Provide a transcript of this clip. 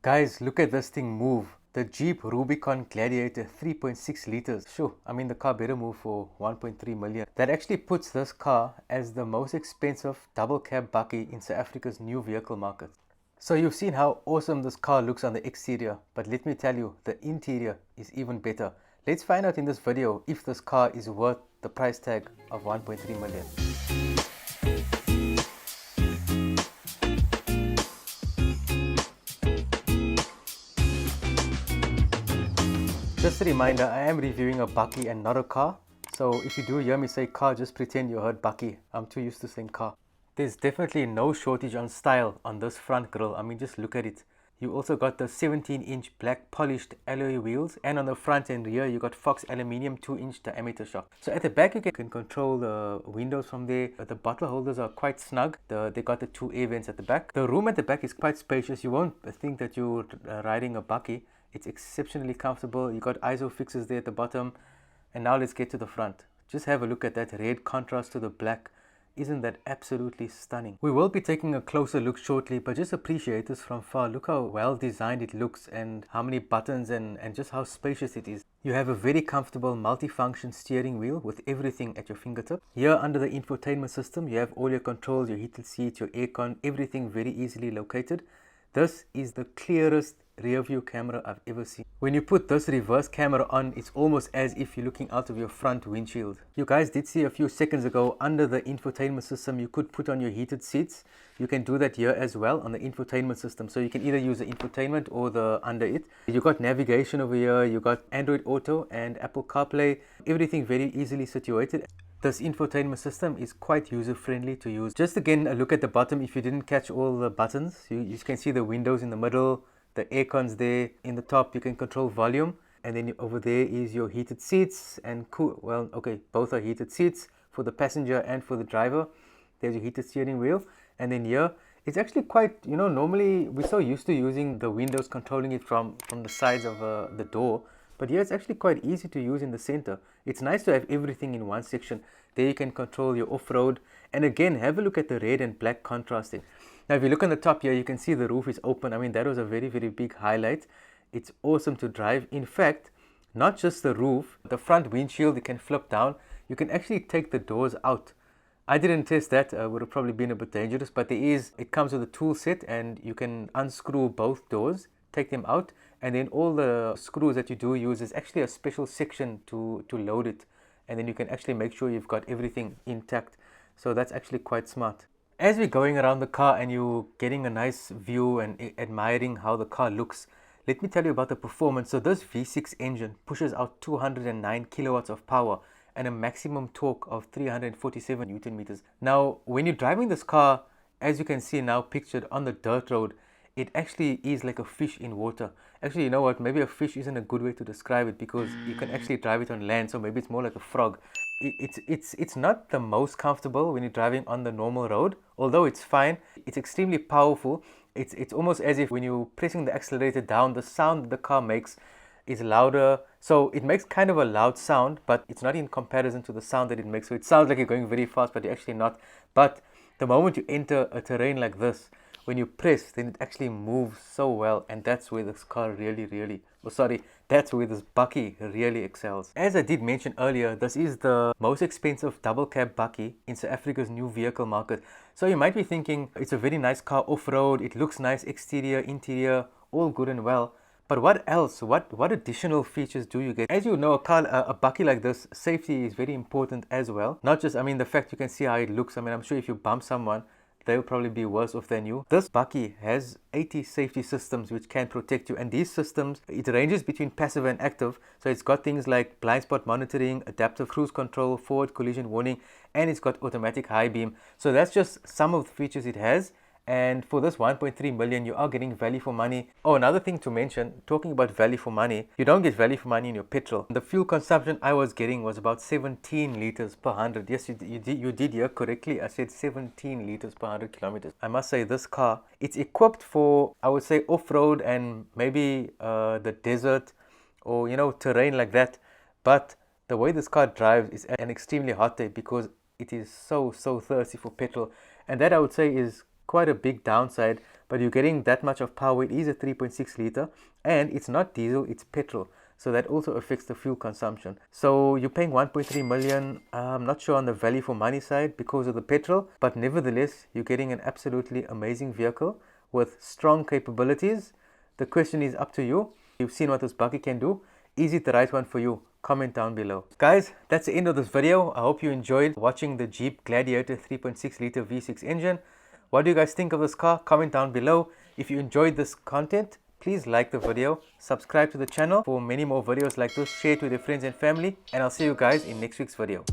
Guys, look at this thing move. The Jeep Gladiator 3.6 liters. Sure, I mean the car better move for 1.3 million. That actually puts this car as the most expensive double cab bakkie in South Africa's new vehicle market. So you've seen how awesome this car looks on the exterior, but let me tell you, the interior is even better. Let's find out in this video if this car is worth the price tag of 1.3 million. Just a reminder, I am reviewing a bakkie and not a car. So if you do hear me say car, just pretend you heard bakkie. I'm too used to saying car. There's definitely no shortage on style on this front grille. I mean, just look at it. You also got the 17-inch black polished alloy wheels, and on the front and rear you got Fox aluminium 2-inch diameter shock. So at the back you can control the windows from there. The bottle holders are quite snug. They got the 2 air vents at the back. The room at the back is quite spacious. You won't think that you're riding a bakkie. It's exceptionally comfortable. You got ISO fixes there at the bottom. And now let's get to the front. Just have a look at that red contrast to the black. Isn't that absolutely stunning? We will be taking a closer look shortly, but just appreciate this from far. Look how well designed it looks and how many buttons and just how spacious it is. You have a very comfortable multi-function steering wheel with everything at your fingertip. Here under the infotainment system, you have all your controls, your heated seats, your aircon, everything very easily located. This is the clearest rear view camera I've ever seen. When you put this reverse camera on, it's almost as if you're looking out of your front windshield. You guys did see a few seconds ago under the infotainment system you could put on your heated seats. You can do that here as well on the infotainment system. So you can either use the infotainment or the under it. You got navigation over here, you got Android Auto and Apple CarPlay. Everything very easily situated. This infotainment system is quite user-friendly to use. Just again a look at the bottom. If you didn't catch all the buttons, you can see the windows in the middle, the aircons there. In the top you can control volume, and then over there is your heated seats and both are heated seats for the passenger and for the driver. There's your heated steering wheel, and then here it's actually quite, normally we're so used to using the windows, controlling it from the sides of the door. But here it's actually quite easy to use in the center. It's nice to have everything in one section. There you can control your off-road. And again, have a look at the red and black contrasting. Now if you look on the top here, you can see the roof is open. I mean, that was a very, very big highlight. It's awesome to drive. In fact, not just the roof, the front windshield, you can flip down. You can actually take the doors out. I didn't test that, would have probably been a bit dangerous, but it comes with a tool set and you can unscrew both doors, take them out, and then all the screws that you do use is actually a special section to load it, and then you can actually make sure you've got everything intact. So that's actually quite smart. As we're going around the car and you're getting a nice view and admiring how the car looks, let me tell you about the performance. So this V6 engine pushes out 209 kilowatts of power and a maximum torque of 347 Newton meters. Now when you're driving this car, as you can see now pictured on the dirt road, it actually is like a fish in water. Actually, you know what, maybe a fish isn't a good way to describe it, because you can actually drive it on land, so maybe it's more like a frog. It's not the most comfortable when you're driving on the normal road, although it's fine. It's extremely powerful. It's almost as if when you're pressing the accelerator down, the sound that the car makes is louder. So it makes kind of a loud sound, but it's not in comparison to the sound that it makes. So it sounds like you're going very fast, but you're actually not. But the moment you enter a terrain like this, when you press, then it actually moves so well, and that's where this car that's where this bakkie really excels. As I did mention earlier, this is the most expensive double cab bakkie in South Africa's new vehicle market. So you might be thinking, it's a very nice car off-road, it looks nice, exterior, interior, all good and well. But what else? What additional features do you get? As you know, a bakkie like this, safety is very important as well. Not just, the fact you can see how it looks. I'm sure if you bump someone, they'll probably be worse off than you. This bakkie has 80 safety systems which can protect you, and these systems, it ranges between passive and active. So it's got things like blind spot monitoring, adaptive cruise control, forward collision warning, and it's got automatic high beam. So that's just some of the features it has. And for this 1.3 million, you are getting value for money. Oh, another thing to mention, talking about value for money, you don't get value for money in your petrol. The fuel consumption I was getting was about 17 liters per 100. Yes, you did hear correctly. I said 17 liters per 100 kilometers. I must say this car, it's equipped for, I would say, off-road and maybe the desert or, terrain like that. But the way this car drives is an extremely hot day because it is so thirsty for petrol. And that I would say is quite a big downside, but you're getting that much of power. It is a 3.6 liter and it's not diesel, it's petrol. So that also affects the fuel consumption. So you're paying 1.3 million. I'm not sure on the value for money side because of the petrol, but nevertheless, you're getting an absolutely amazing vehicle with strong capabilities. The question is up to you. You've seen what this buggy can do. Is it the right one for you? Comment down below. Guys, that's the end of this video. I hope you enjoyed watching the Jeep Gladiator 3.6 liter V6 engine. What do you guys think of this car? Comment down below. If you enjoyed this content, please like the video, subscribe to the channel for many more videos like this, share it with your friends and family, and I'll see you guys in next week's video.